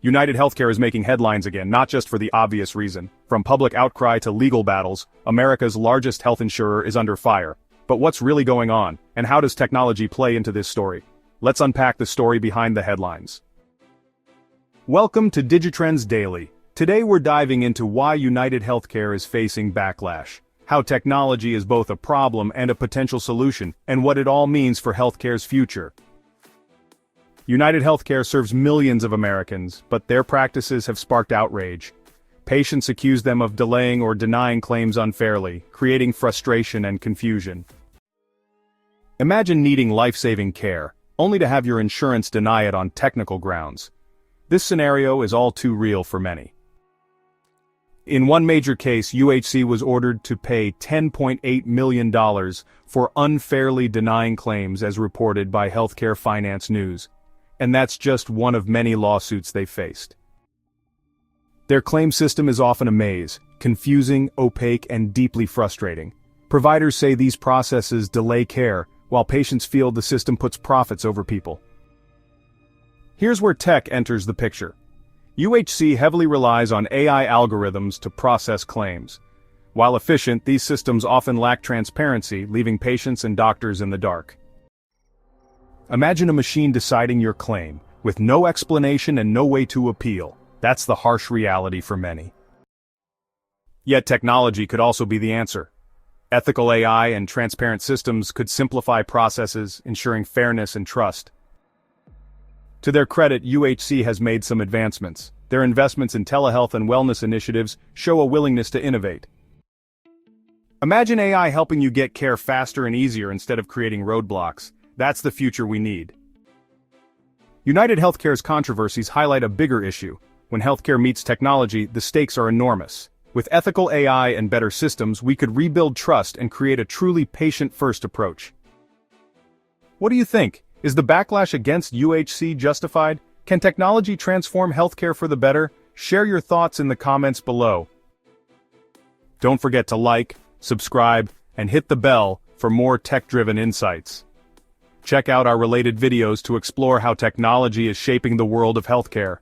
UnitedHealthcare is making headlines again, not just for the obvious reason. From public outcry to legal battles, America's largest health insurer is under fire. But what's really going on, and how does technology play into this story? Let's unpack the story behind the headlines. Welcome to Digitrends Daily. Today we're diving into why UnitedHealthcare is facing backlash, how technology is both a problem and a potential solution, and what it all means for healthcare's future. UnitedHealthcare serves millions of Americans, but their practices have sparked outrage. Patients accuse them of delaying or denying claims unfairly, creating frustration and confusion. Imagine needing life-saving care, only to have your insurance deny it on technical grounds. This scenario is all too real for many. In one major case, UHC was ordered to pay $10.8 million for unfairly denying claims as reported by Healthcare Finance News. And that's just one of many lawsuits they faced. Their claim system is often a maze, confusing, opaque, and deeply frustrating. Providers say these processes delay care, while patients feel the system puts profits over people. Here's where tech enters the picture. UHC heavily relies on AI algorithms to process claims. While efficient, these systems often lack transparency, leaving patients and doctors in the dark. Imagine a machine deciding your claim, with no explanation and no way to appeal. That's the harsh reality for many. Yet technology could also be the answer. Ethical AI and transparent systems could simplify processes, ensuring fairness and trust. To their credit, UHC has made some advancements. Their investments in telehealth and wellness initiatives show a willingness to innovate. Imagine AI helping you get care faster and easier instead of creating roadblocks. That's the future we need. UnitedHealthcare's controversies highlight a bigger issue. When healthcare meets technology, the stakes are enormous. With ethical AI and better systems, we could rebuild trust and create a truly patient-first approach. What do you think? Is the backlash against UHC justified? Can technology transform healthcare for the better? Share your thoughts in the comments below. Don't forget to like, subscribe, and hit the bell for more tech-driven insights. Check out our related videos to explore how technology is shaping the world of healthcare.